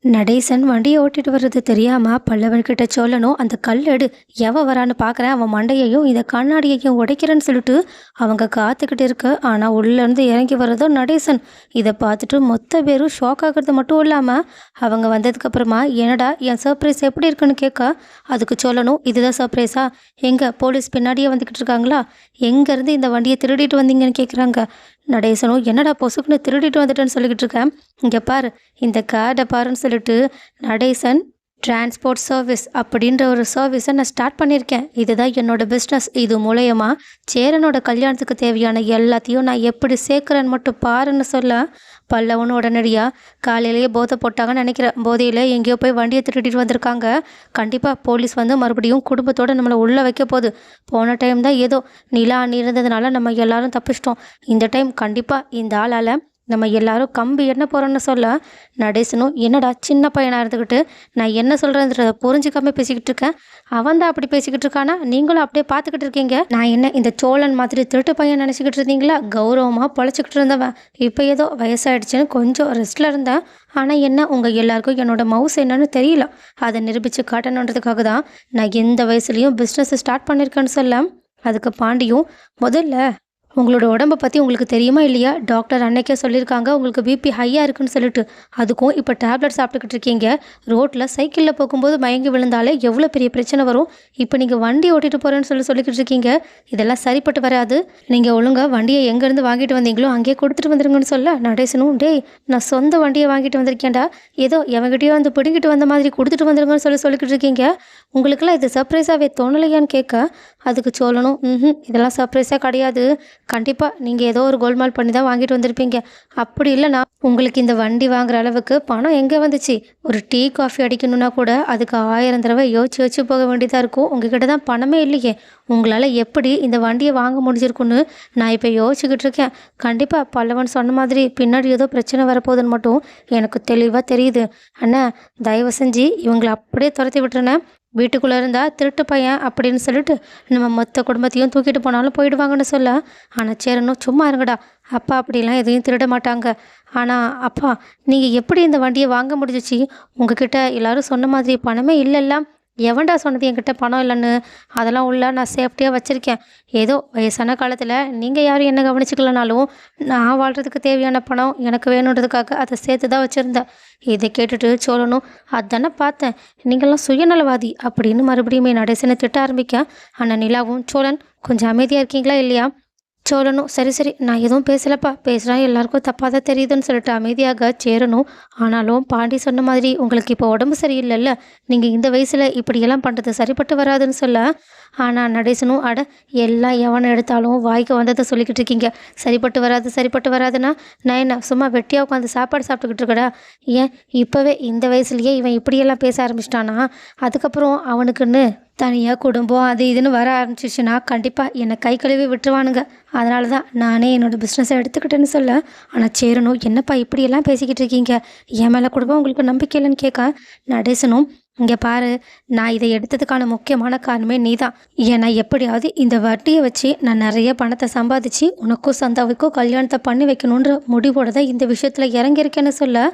நடேசன் வண்டியை ஓட்டிட்டு வர்றது தெரியாம பல்லவன்கிட்ட சொல்லணும். அந்த கல் எடு, எவன் வரான்னு பார்க்குறேன், அவன் மண்டையையும் இந்த கண்ணாடியையும் உடைக்கிறேன்னு சொல்லிட்டு அவங்க காத்துக்கிட்டு இருக்க. ஆனால் உள்ளேருந்து இறங்கி வர்றதோ நடேசன். இதை பார்த்துட்டு மொத்த பேரும் ஷாக் ஆகிறது மட்டும் இல்லாமல் அவங்க வந்ததுக்கப்புறமா என்னடா என் சர்ப்ரைஸ் எப்படி இருக்குன்னு கேட்க, அதுக்கு சொல்லணும் இதுதான் சர்ப்ரைஸா, எங்கே போலீஸ் பின்னாடியே வந்துக்கிட்டு இருக்காங்களா, எங்கேருந்து இந்த வண்டியை திருடிட்டு வந்தீங்கன்னு கேட்குறாங்க. நடேசனும் என்னடா பொசுக்குன்னு திருடிட்டு வந்துட்டேன்னு சொல்லிக்கிட்டு இருக்கேன், இங்கே பாரு இந்த கார்டை பாருன்னு சொல்லிட்டு நடேசன் டிரான்ஸ்போர்ட் சர்வீஸ் அப்படின்ற ஒரு சர்வீஸை நான் ஸ்டார்ட் பண்ணியிருக்கேன். இதுதான் என்னோட பிஸ்னஸ். இது மூலயமா சேரனோட கல்யாணத்துக்கு தேவையான எல்லாத்தையும் நான் எப்படி சேர்க்குறேன்னு மட்டும் பாருன்னு சொல்ல, பல்லவனும் உடனடியாக காலையிலேயே போதை போட்டாங்கன்னு நினைக்கிறேன். போதையில் எங்கேயோ போய் வண்டியை திருட்டிட்டு வந்திருக்காங்க. கண்டிப்பாக போலீஸ் வந்து மறுபடியும் குடும்பத்தோடு நம்மளை உள்ளே வைக்க போகுது. போன டைம் தான் ஏதோ நிலா அணி இருந்ததுனால நம்ம எல்லாரும் தப்பிச்சிட்டோம். இந்த டைம் கண்டிப்பாக இந்த ஆளால் நம்ம எல்லாரும் கம்பி என்ன போகிறோன்னு சொல்ல, நடேசனும் என்னடா சின்ன பையனாக இருந்துக்கிட்டு நான் என்ன சொல்கிறேன்றத புரிஞ்சுக்காம பேசிக்கிட்டு இருக்கேன், அவன் தான் அப்படி பேசிக்கிட்டு இருக்கானா, நீங்களும் அப்படியே பார்த்துக்கிட்டு இருக்கீங்க, நான் என்ன இந்த சோழன் மாதிரி திருட்டு பையன் நினச்சிக்கிட்டு இருந்தீங்களா, கௌரவமாக பொழைச்சிக்கிட்டு இருந்தவன் இப்போ ஏதோ வயசாகிடுச்சுன்னு கொஞ்சம் ரெஸ்ட்டில் இருந்தேன். ஆனால் என்ன உங்கள் எல்லாருக்கும் என்னோட மவுஸ் என்னன்னு தெரியல, அதை நிரூபித்து காட்டணுன்றதுக்காக தான் நான் எந்த வயசுலேயும் பிஸ்னஸ் ஸ்டார்ட் பண்ணியிருக்கேன்னு சொல்ல, அதுக்கு பாண்டியும் முதல்ல உங்களோட உடம்பை பற்றி உங்களுக்கு தெரியுமா இல்லையா, டாக்டர் அன்னைக்கே சொல்லியிருக்காங்க உங்களுக்கு பிபி ஹையாக இருக்குன்னு சொல்லிட்டு, அதுக்கும் இப்போ டேப்லெட் சாப்பிட்டுக்கிட்டு இருக்கீங்க, ரோட்டில் சைக்கிளில் போகும்போது மயங்கி விழுந்தாலே எவ்வளோ பெரிய பிரச்சனை வரும், இப்போ நீங்கள் வண்டி ஓட்டிகிட்டு போகிறேன்னு சொல்லிக்கிட்டு இருக்கீங்க, இதெல்லாம் சரிப்பட்டு வராது, நீங்கள் ஒழுங்காக வண்டியை எங்கேருந்து வாங்கிட்டு வந்தீங்களோ அங்கேயே கொடுத்துட்டு வந்துருங்கன்னு சொல்ல, நடேசனும் டேய் நான் சொந்த வண்டியை வாங்கிட்டு வந்திருக்கேன்டா, ஏதோ எவங்கிட்டயோ வந்து பிடுங்கிட்டு வந்த மாதிரி கொடுத்துட்டு வந்துருங்கன்னு சொல்லிக்கிட்டு இருக்கீங்க, உங்களுக்கெல்லாம் இது சர்ப்ரைஸாகவே தோணலையான்னு கேட்க, அதுக்கு சொல்லணும் இதெல்லாம் சர்ப்ரைஸாக கிடையாது, கண்டிப்பாக நீங்கள் ஏதோ ஒரு கோல்மால் பண்ணி தான் வாங்கிட்டு வந்திருப்பீங்க, அப்படி இல்லைனா உங்களுக்கு இந்த வண்டி வாங்குற அளவுக்கு பணம் எங்கே வந்துச்சு, ஒரு டீ காஃபி அடிக்கணுன்னா கூட அதுக்கு 1000 தடவை யோசிச்சு போக வேண்டியதாக இருக்கும், உங்ககிட்ட தான் பணமே இல்லையே, உங்களால் எப்படி இந்த வண்டியை வாங்க முடிஞ்சிருக்குன்னு நான் இப்போ யோசிச்சுக்கிட்டு இருக்கேன். கண்டிப்பாக பல்லவன் சொன்ன மாதிரி பின்னாடி ஏதோ பிரச்சனை வரப்போகுதுன்னு மட்டும் எனக்கு தெளிவாக தெரியுது. அண்ணா தயவு செஞ்சு இவங்களை அப்படியே துரத்தி விட்டுருனேன், வீட்டுக்குள்ளே இருந்தால் திருட்டு பையன் அப்படின்னு சொல்லிட்டு நம்ம மொத்த குடும்பத்தையும் தூக்கிட்டு போனாலும் போயிடுவாங்கன்னு சொல்ல, ஆனால் சேரணும் சும்மா இருங்கடா, அப்பா அப்படிலாம் எதையும் திருட மாட்டாங்க, ஆனால் அப்பா நீங்கள் எப்படி இந்த வண்டியை வாங்க முடிஞ்சிச்சு, உங்ககிட்ட எல்லோரும் சொன்ன மாதிரி பணமே இல்லைல்ல, எவன்டா சொன்னது என்கிட்ட பணம் இல்லைன்னு, அதெல்லாம் உள்ள நான் சேஃப்டியாக வச்சுருக்கேன், ஏதோ வயசான காலத்தில் நீங்கள் யாரும் என்ன கவனிச்சிக்கலனாலும் நான் வாழ்கிறதுக்கு தேவையான பணம் எனக்கு வேணுன்றதுக்காக அதை சேர்த்து தான் வச்சுருந்தேன். இதை கேட்டுட்டு சோழனும் அதானே பார்த்தேன், நீங்கள்லாம் சுயநலவாதி அப்படின்னு மறுபடியும் நடேசனை திட்ட ஆரம்பிக்க, ஆனால் நிலாவும் சோழன் கொஞ்சம் அமைதியாக இருக்கீங்களா இல்லையா, சோழனும் சரி சரி நான் எதுவும் பேசலப்பா, பேசுகிறா எல்லாருக்கும் தப்பாக தான் தெரியுதுன்னு சொல்லிட்டு அமைதியாக சேரணும். ஆனாலும் பாண்டி சொன்ன மாதிரி உங்களுக்கு இப்போ உடம்பு சரியில்லைல்ல, நீங்கள் இந்த வயசில் இப்படியெல்லாம் பண்ணுறது சரிப்பட்டு வராதுன்னு சொல்ல, ஆனால் நடேசனும் அட எல்லாம் எவனை எடுத்தாலும் வாய்க்கு வந்ததை சொல்லிக்கிட்டு இருக்கீங்க, சரிப்பட்டு வராதுன்னா நான் என்ன சும்மா வெட்டியாக உட்காந்து சாப்பாடு சாப்பிட்டுக்கிட்டு இருக்கடா, ஏன் இப்போவே இந்த வயசுலேயே இவன் இப்படியெல்லாம் பேச ஆரம்பிச்சிட்டானா, அதுக்கப்புறம் அவனுக்குன்னு தனியாக குடும்பம் அது இதுன்னு வர ஆரம்பிச்சிச்சுன்னா கண்டிப்பாக என்னை கை கழுவி விட்டுருவானுங்க, அதனால தான் நானே என்னோடய பிஸ்னஸை எடுத்துக்கிட்டேன்னு சொல்ல, ஆனால் சேரணும் என்னப்பா இப்படியெல்லாம் பேசிக்கிட்டு இருக்கீங்க, என் மேலே குடும்பம் உங்களுக்கு நம்பிக்கை இல்லைன்னு கேட்க, நடேசனும் இங்கே பாரு நான் இதை எடுத்ததுக்கான முக்கியமான காரணமே நீ தான், ஏன்னா எப்படியாவது இந்த வட்டியை வச்சு நான் நிறைய பணத்தை சம்பாதிச்சு உனக்கும் சந்தாவுக்கும் கல்யாணத்தை பண்ணி வைக்கணுன்ற முடிவோடு தான் இந்த விஷயத்தில் இறங்கியிருக்கேன்னு சொல்ல,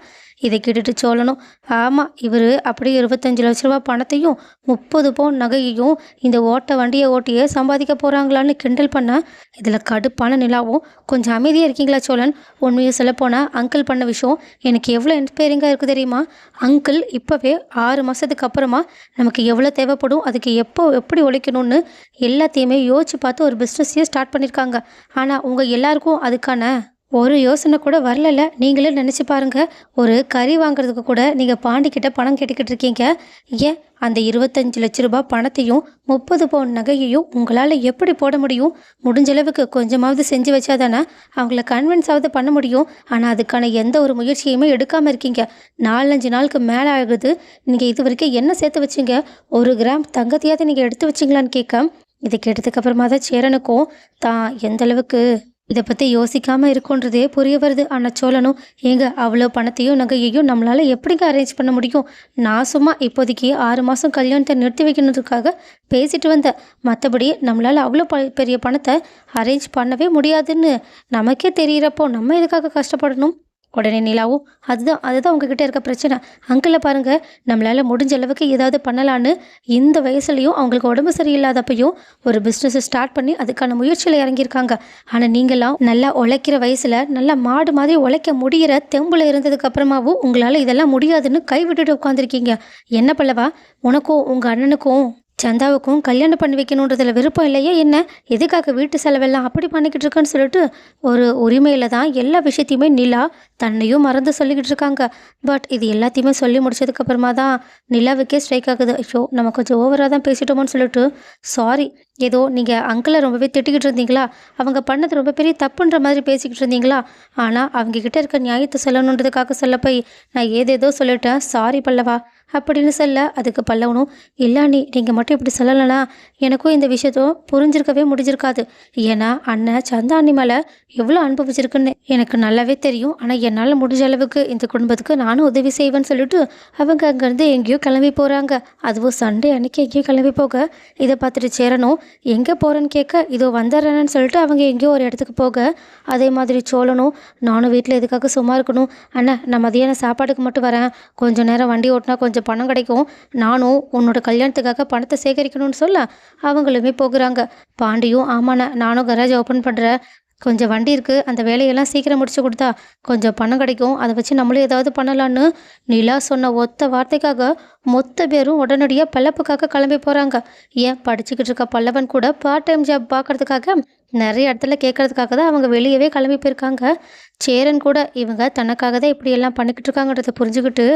இதை கேட்டுட்டு சோழனும் ஆமாம் இவர் அப்படியே 25 லட்ச ரூபா பணத்தையும் 30 பவுன் நகையையும் இந்த வண்டியை ஓட்டியே சம்பாதிக்க போகிறாங்களான்னு கிண்டல் பண்ண, இதில் கடுப்பான நிலாவும் கொஞ்சம் அமைதியாக இருக்கீங்களா சோழன், உண்மையை சொல்லப்போனால் அங்கிள் பண்ண விஷயம் எனக்கு எவ்வளோ இன்ஸ்பைரிங்காக இருக்குது தெரியுமா, அங்கிள் இப்போவே 6 மாதத்துக்கு அப்புறமா நமக்கு எவ்வளோ தேவைப்படும், அதுக்கு எப்படி உழைக்கணும்னு எல்லாத்தையுமே யோசிச்சு பார்த்து ஒரு பிஸ்னஸையே ஸ்டார்ட் பண்ணியிருக்காங்க, ஆனால் உங்கள் எல்லாருக்கும் அதுக்கான ஒரு யோசனை கூட வரல, நீங்களே நினச்சி பாருங்கள், ஒரு கறி வாங்குறதுக்கு கூட நீங்கள் பாண்டிக்கிட்ட பணம் கேட்டுக்கிட்டு இருக்கீங்க, ஏன் அந்த 25 லட்ச ரூபா பணத்தையும் 30 பவுன் நகையையும் உங்களால் எப்படி போட முடியும், முடிஞ்சளவுக்கு கொஞ்சமாவது செஞ்சு வச்சாதானே அவங்கள கன்வின்ஸாவது பண்ண முடியும், ஆனால் அதுக்கான எந்த ஒரு முயற்சியுமே எடுக்காமல் இருக்கீங்க, 4-5 நாளுக்கு மேலே ஆகுது, நீங்கள் இது வரைக்கும் என்ன சேர்த்து வச்சிங்க, 1 கிராம் தங்கத்தையாவது நீங்கள் எடுத்து வச்சிங்களான்னு கேட்க, இதை கேட்டதுக்கப்புறமா தான் சேரனுக்கும் தான் எந்தளவுக்கு இதை பற்றி யோசிக்காமல் இருக்குன்றதே புரிய வருது. ஆனால் சோழனும் ஏங்க அவ்வளோ பணத்தையும் நகையையும் நம்மளால் எப்படிங்க அரேஞ்ச் பண்ண முடியும், நான் சும்மா இப்போதைக்கு 6 மாதம் கல்யாணத்தை நிறுத்தி வைக்கணுன்றதுக்காக பேசிட்டு வந்தேன், மற்றபடி நம்மளால் அவ்வளோ பெரிய பணத்தை அரேஞ்ச் பண்ணவே முடியாதுன்னு நமக்கே தெரிகிறப்போ நம்ம எதுக்காக கஷ்டப்படணும், உடனே நிலாவும் அதுதான் அதுதான் உங்ககிட்ட இருக்க பிரச்சனை. அங்கிளை பாருங்க, நம்மளால முடிஞ்ச அளவுக்கு ஏதாவது பண்ணலான்னு இந்த வயசுலயும் அவங்களுக்கு உடம்பு சரியில்லாதப்பையும் ஒரு பிஸ்னஸ் ஸ்டார்ட் பண்ணி அதுக்கான முயற்சியில் இறங்கியிருக்காங்க. ஆனால் நீங்களாம் நல்லா உழைக்கிற வயசுல நல்லா மாடு மாதிரி உழைக்க முடிகிற தெம்புல இருந்ததுக்கு அப்புறமாவும் உங்களால் இதெல்லாம் முடியாதுன்னு கைவிட்டுட்டு உட்காந்துருக்கீங்க. என்ன பல்லவா, உனக்கும் உங்கள் அண்ணனுக்கும் சந்தாவுக்கும் கல்யாணம் பண்ணி வைக்கணுன்றதுல விருப்பம் இல்லையே என்ன? எதுக்காக வீட்டு செலவெல்லாம் அப்படி பண்ணிக்கிட்டு இருக்கேன்னு சொல்லிட்டு ஒரு உரிமையில தான் எல்லா விஷயத்தையுமே நிலா தன்னையும் மறந்து சொல்லிக்கிட்டு இருக்காங்க. பட் இது எல்லாத்தையுமே சொல்லி முடிச்சதுக்கு அப்புறமா தான் நிலாவுக்கே ஸ்ட்ரைக் ஆகுது. ஐயோ, நம்ம கொஞ்சம் ஓவராக தான் பேசிட்டோமோன்னு சொல்லிட்டு சாரி. ஏதோ நீங்கள் அங்கிளை ரொம்பவே திட்டிக்கிட்டு இருந்தீங்களா, அவங்க பண்ணது ரொம்ப பெரிய தப்புன்ற மாதிரி பேசிக்கிட்டு இருந்தீங்களா, ஆனால் அவங்க கிட்ட இருக்க நியாயத்தை சொல்லணுன்றதுக்காக சொல்ல போய் நான் ஏதேதோ சொல்லிட்டேன், சாரி பல்லவா அப்படின்னு சொல்ல, அதுக்கு பல்லவனும் இல்லை நீங்கள் மட்டும் இப்படி சொல்லலைனா எனக்கும் இந்த விஷயத்தும் புரிஞ்சிருக்கவே முடிஞ்சிருக்காது. ஏன்னா அண்ணன் சந்தா அண்ணி மேலே எவ்வளோ அனுபவிச்சிருக்குன்னு எனக்கு நல்லாவே தெரியும். ஆனால் என்னால் முடிஞ்ச அளவுக்கு இந்த குடும்பத்துக்கு நானும் உதவி செய்வேன்னு சொல்லிட்டு அவங்க அங்கேருந்து எங்கேயோ கிளம்பி போகிறாங்க. அதுவும் சண்டே அன்னைக்கு எங்கேயோ கிளம்பி போக இதை பார்த்துட்டு சேரணும் எங்கே போகிறேன்னு கேட்க இதோ வந்துடுறேன்னு சொல்லிட்டு அவங்க எங்கேயோ ஒரு இடத்துக்கு போக, அதே மாதிரி சோழனும் நானும் வீட்டில் எதுக்காக சும்மா இருக்கணும் அண்ணா, நான் மதியானம் சாப்பாடுக்கு மட்டும் வரேன், கொஞ்சம் நேரம் வண்டி ஓட்டினா கொஞ்சம் பணம் கிடைக்கும், நானும் உன்னோட கல்யாணத்துக்காக பணத்தை சேகரிக்கணும்னு சொல்ல அவங்களுமே போகிறாங்க. பாண்டியும் ஆமாண்ணா, நானும் கராஜ் ஓப்பன் பண்ணுறேன், கொஞ்சம் வண்டி இருக்குது, அந்த வேலையெல்லாம் சீக்கிரம் முடிச்சு கொடுத்தா கொஞ்சம் பணம் கிடைக்கும், அதை வச்சு நம்மளும் ஏதாவது பண்ணலான்னு நிலா சொன்ன ஒத்த வார்த்தைக்காக மொத்த பேரும் உடனடியாக பல்லப்புக்காக கிளம்பி போகிறாங்க. ஏன் படிச்சுக்கிட்டு இருக்க பல்லவன் கூட பார்ட் டைம் ஜாப் பார்க்கறதுக்காக நிறைய இடத்துல கேட்கறதுக்காக தான் அவங்க வெளியவே கிளம்பி போயிருக்காங்க. சேரன் கூட இவங்க தனக்காக தான் இப்படியெல்லாம் பண்ணிக்கிட்டு இருக்காங்கன்றதை புரிஞ்சுக்கிட்டு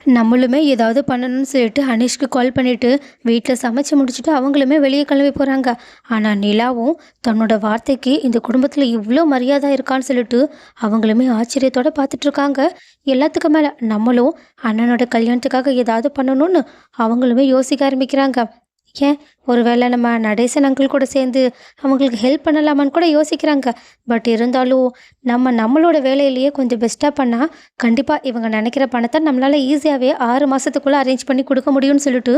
நம்மளுமே ஏதாவது பண்ணணும்னு சொல்லிட்டு அனீஷ்க்கு கால் பண்ணிவிட்டு வீட்டில் சமைச்சு முடிச்சுட்டு அவங்களுமே வெளியே கிளம்பி போகிறாங்க. ஆனால் நிலாவும் தன்னோட வார்த்தைக்கு இந்த குடும்பத்தில் இவ்வளோ மரியாதை இருக்கான்னு சொல்லிட்டு அவங்களுமே ஆச்சரியத்தோடு பார்த்துட்ருக்காங்க. எல்லாத்துக்கும் மேலே நம்மளும் அண்ணனோட கல்யாணத்துக்காக ஏதாவது பண்ணணும்னு அவங்களுமே யோசிக்க ஆரம்பிக்கிறாங்க. ஏன் ஒருவேளை நம்ம நடேசன் அங்கிள் கூட சேர்ந்து அவங்களுக்கு ஹெல்ப் பண்ணலாமான்னு கூட யோசிக்கிறாங்க. பட் இருந்தாலும் நம்மளோட வேலையிலேயே கொஞ்சம் பெஸ்ட்டாக பண்ணால் கண்டிப்பாக இவங்க நினைக்கிற பணத்தை நம்மளால் ஈஸியாகவே 6 மாதத்துக்குள்ளே அரேஞ்ச் பண்ணி கொடுக்க முடியும்னு சொல்லிட்டு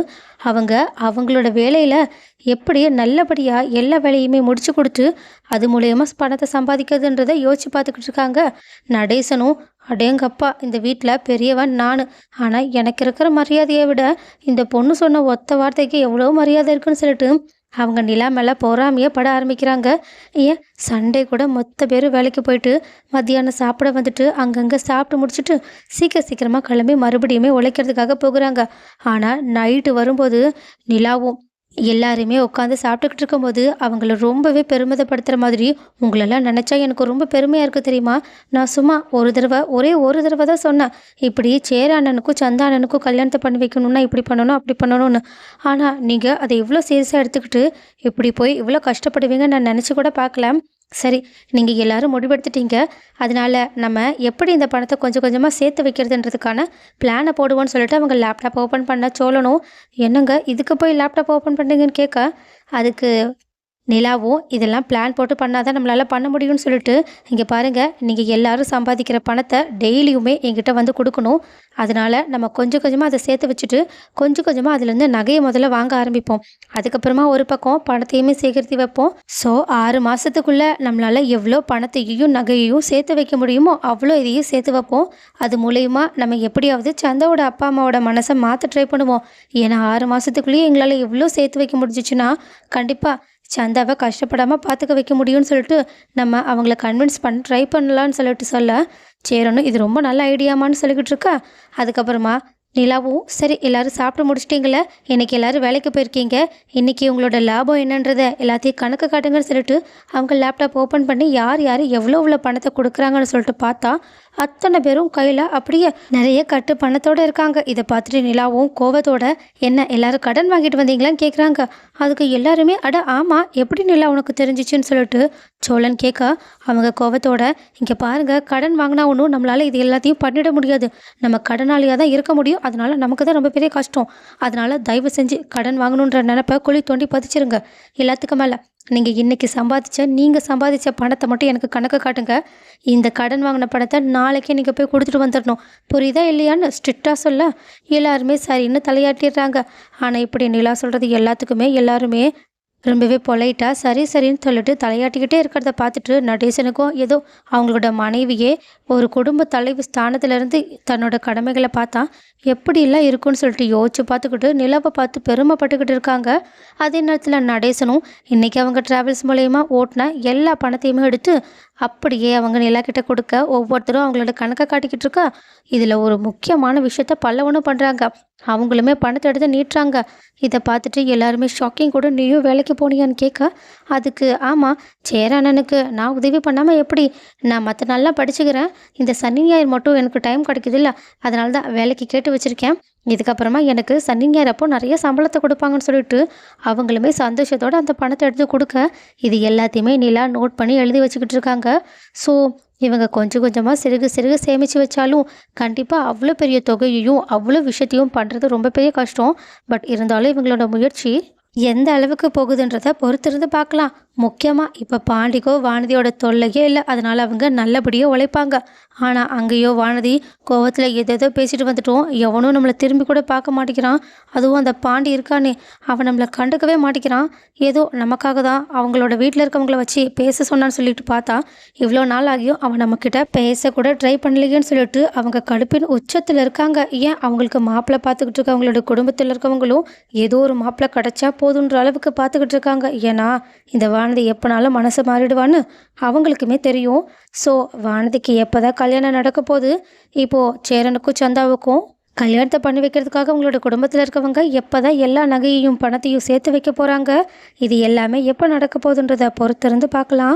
அவங்களோட வேலையில் எப்படி நல்லபடியாக எல்லா வேலையுமே முடிச்சு கொடுத்து அது மூலயமா பணத்தை சம்பாதிக்கிறதுன்றதை யோசிச்சு பார்த்துக்கிட்டு இருக்காங்க. நடேசனும் அடேங்கப்பா, இந்த வீட்டில் பெரியவன் நான், ஆனால் எனக்கு இருக்கிற மரியாதையை விட இந்த பொண்ணு சொன்ன ஒத்த வார்த்தைக்கு எவ்வளோ மரியாதை இருக்குன்னு சொல்லிட்டு அவங்க நிலா மேலே பொறாமையே பட ஆரம்பிக்கிறாங்க. ஏன் சண்டே கூட மொத்த பேரும் வேலைக்கு போயிட்டு மத்தியானம் சாப்பிட வந்துட்டு அங்கங்கே சாப்பிட்டு முடிச்சுட்டு சீக்கிரமாக கிளம்பி மறுபடியுமே உழைக்கிறதுக்காக போகிறாங்க. ஆனால் நைட்டு வரும்போது நிலாவும் எல்லாருமே உட்காந்து சாப்பிட்டுக்கிட்டு இருக்கும்போது அவங்கள ரொம்பவே பெருமிதப்படுத்துகிற மாதிரி, உங்களெல்லாம் நினச்சா எனக்கு ரொம்ப பெருமையாக இருக்குது தெரியுமா, நான் சும்மா ஒரே ஒரு தடவை தான் சொன்னேன், இப்படி சேர அண்ணனுக்கும் சந்தா அண்ணனுக்கும் கல்யாணத்தை பண்ணி வைக்கணும்னா இப்படி பண்ணணும் அப்படி பண்ணணும்னு, ஆனால் நீங்கள் அதை இவ்வளோ சீரியஸாக எடுத்துக்கிட்டு இப்படி போய் இவ்வளோ கஷ்டப்படுவீங்கன்னு நான் நினச்சி கூட பார்க்கல. சரி, நீங்கள் எல்லாரும் முடிவெடுத்துட்டீங்க, அதனால நம்ம எப்படி இந்த பணத்தை கொஞ்சம் கொஞ்சமாக சேர்த்து வைக்கிறதுன்றதுக்கான பிளானை போடுவோன்னு சொல்லிட்டு அவங்க லேப்டாப் ஓப்பன் பண்ண சோழனும் என்னங்க இதுக்கு போய் லேப்டாப் ஓப்பன் பண்ணுறீங்கன்னு கேட்க, அதுக்கு நிலாவும் இதெல்லாம் பிளான் போட்டு பண்ணாதான் நம்மளால் பண்ண முடியும்னு சொல்லிட்டு, இங்கே பாருங்கள், நீங்கள் எல்லாரும் சம்பாதிக்கிற பணத்தை டெய்லியுமே என்கிட்ட வந்து கொடுக்கணும், அதனால் நம்ம கொஞ்சம் கொஞ்சமாக அதை சேர்த்து வச்சுட்டு கொஞ்சம் கொஞ்சமாக அதுலேருந்து நகையை முதல்ல வாங்க ஆரம்பிப்போம், அதுக்கப்புறமா ஒரு பக்கம் பணத்தையுமே சேகரித்து வைப்போம். ஸோ 6 மாதத்துக்குள்ளே நம்மளால் எவ்வளோ பணத்தையும் நகையையும் சேர்த்து வைக்க முடியுமோ அவ்வளோ இதையும் சேர்த்து வைப்போம். அது மூலயமா நம்ம எப்படியாவது சந்தாவோட அப்பா அம்மாவோட மனசை மாற்ற ட்ரை பண்ணுவோம். ஏன்னா 6 மாதத்துக்குள்ளேயே எங்களால் எவ்வளோ சேர்த்து வைக்க முடிஞ்சிச்சுன்னா கண்டிப்பாக சந்தாவை கஷ்டப்படாமல் பார்த்துக்க வைக்க முடியும்னு சொல்லிட்டு நம்ம அவங்கள கன்வின்ஸ் பண்ண ட்ரை பண்ணலான்னு சொல்லிட்டு சொல்ல, சேரணும் இது ரொம்ப நல்ல ஐடியாமான்னு சொல்லிக்கிட்டு இருக்கா. அதுக்கப்புறமா நிலாவும் சரி எல்லோரும் சாப்பிட்டு முடிச்சிட்டிங்களே, இன்றைக்கி எல்லோரும் வேலைக்கு போயிருக்கீங்க, இன்றைக்கி உங்களோட லாபம் என்னன்றதை எல்லாத்தையும் கணக்கு காட்டுங்கன்னு சொல்லிட்டு அவங்க லேப்டாப் ஓப்பன் பண்ணி யார் எவ்வளோ பணத்தை கொடுக்குறாங்கன்னு சொல்லிட்டு பார்த்தா அத்தனை பேரும் கையில் அப்படியே நிறைய கட்டு பணத்தோடு இருக்காங்க. இதை பார்த்துட்டு நிலாவும் கோவத்தோட என்ன எல்லாரும் கடன் வாங்கிட்டு வந்தீங்களான்னு கேட்குறாங்க. அதுக்கு எல்லாருமே அட ஆமாம், எப்படி நிலா உனக்கு தெரிஞ்சிச்சுன்னு சொல்லிட்டு சோழன் கேட்க, அவங்க கோவத்தோட இங்கே பாருங்கள், கடன் வாங்கினா ஒன்றும் நம்மளால் இது எல்லாத்தையும் பண்ணிட முடியாது, நம்ம கடனாளியாக தான் இருக்க முடியும், அதனால் நமக்கு தான் ரொம்ப பெரிய கஷ்டம், அதனால் தயவு செஞ்சு கடன் வாங்கணுன்ற நினைப்பை குழி தோண்டி பதிச்சிருங்க. எல்லாத்துக்கும் மேலே நீங்கள் சம்பாதிச்ச பணத்தை மட்டும் எனக்கு கணக்கு காட்டுங்க, இந்த கடன் வாங்கின பணத்தை நாளைக்கே நீங்கள் போய் கொடுத்துட்டு வந்துடணும், புரியுதா இல்லையான்னு ஸ்ட்ரிக்டாக சொல்ல எல்லாருமே சரின்னு தலையாட்டிடுறாங்க. ஆனால் இப்படி நிலா சொல்கிறது எல்லாத்துக்குமே எல்லாருமே ரொம்பவே பொலைட்டாக சரி சரின்னு சொல்லிட்டு தலையாட்டிக்கிட்டே இருக்கிறத பார்த்துட்டு நடேசனுக்கும் ஏதோ அவங்களோட மனைவியே ஒரு குடும்ப தலைவி ஸ்தானத்துலேருந்து தன்னோட கடமைகளை பார்த்தா எப்படிலாம் இருக்கும்னு சொல்லிட்டு யோசிச்சு பார்த்துக்கிட்டு நிலாவை பார்த்து பெருமைப்பட்டுக்கிட்டு இருக்காங்க. அதே நேரத்தில் நடேசனும் இன்றைக்கி அவங்க ட்ராவல்ஸ் மூலயமா ஓட்டின எல்லா பணத்தையுமே எடுத்து அப்படியே அவங்க நிலா கிட்ட கொடுக்க ஒவ்வொருத்தரும் அவங்களோட கணக்கை காட்டிக்கிட்டு இருக்கா. இதில் ஒரு முக்கியமான விஷயத்த பல்லவனும் பண்ணுறாங்க. அவங்களுமே பணத்தை எடுத்து நீட்டுறாங்க. இதை பார்த்துட்டு எல்லாருமே ஷாக்கிங் கூட நீயும் வேலைக்கு போனியான்னு கேட்க, அதுக்கு ஆமாம் சேரண்ணனுக்கு நான் உதவி பண்ணாமல் எப்படி, நான் மற்ற நாள்லாம் படிச்சுக்கிறேன், இந்த சனி ஞாயிறு மட்டும் எனக்கு டைம் கிடைக்குது இல்லை, அதனால தான் வேலைக்கு கேட்டு வச்சுருக்கேன், இதுக்கப்புறமா எனக்கு சனி ஞாயிறு அப்போ நிறைய சம்பளத்தை கொடுப்பாங்கன்னு சொல்லிட்டு அவங்களுமே சந்தோஷத்தோடு அந்த பணத்தை எடுத்து கொடுக்க இது எல்லாத்தையுமே நிலா நோட் பண்ணி எழுதி வச்சுக்கிட்டு இருக்காங்க. ஸோ இவங்க கொஞ்சம் கொஞ்சமாக சிறுகு சிறுகு சேமித்து வச்சாலும் கண்டிப்பாக அவ்வளோ பெரிய தொகையையும் அவ்வளோ விஷயத்தையும் பண்ணுறது ரொம்ப பெரிய கஷ்டம். பட் இருந்தாலும் இவங்களோட முயற்சி எந்த அளவுக்கு போகுதுன்றதை பொறுத்திருந்து பார்க்கலாம். முக்கியமாக இப்போ பாண்டிக்கோ வானதியோட தொல்லையே இல்லை, அதனால் அவங்க நல்லபடியாக உழைப்பாங்க. ஆனால் அங்கேயோ வானதி கோவத்தில் எதேதோ பேசிட்டு வந்துட்டோம், எவனும் நம்மளை திரும்பி கூட பார்க்க மாட்டேங்கிறான். அதுவும் அந்த பாண்டி இருக்கானே, அவன் நம்மளை கண்டுக்கவே மாட்டேங்கிறான். ஏதோ நமக்காக தான் அவங்களோட வீட்டில் இருக்கவங்கள வச்சு பேச சொன்னான்னு சொல்லிட்டு பார்த்தா இவ்வளோ நாள் ஆகியும் அவன் நம்மக்கிட்ட பேசக்கூட ட்ரை பண்ணலையேன்னு சொல்லிட்டு அவங்க கடுப்பின் உச்சத்தில் இருக்காங்க. ஏன் அவங்களுக்கு மாப்பிள்ளை பார்த்துக்கிட்டு இருக்க அவங்களோட குடும்பத்தில் இருக்கவங்களும் ஏதோ ஒரு மாப்பிள்ளை கிடச்சா போதுன்ற அளவுக்கு பார்த்துக்கிட்டு இருக்காங்க. ஏன்னா இந்த வானதி எப்போனாலும் மனசை மாறிடுவான்னு அவங்களுக்குமே தெரியும். ஸோ வானதிக்கு எப்போ தான் கல்யாணம் நடக்க போகுது, இப்போது சேரனுக்கும் சந்தாவுக்கும் கல்யாணத்தை பண்ணி வைக்கிறதுக்காக அவங்களோட குடும்பத்தில் இருக்கவங்க எப்போ தான் எல்லா நகையையும் பணத்தையும் சேர்த்து வைக்க போகிறாங்க, இது எல்லாமே எப்போ நடக்க போகுதுன்றதை பொறுத்திருந்து பார்க்கலாம்.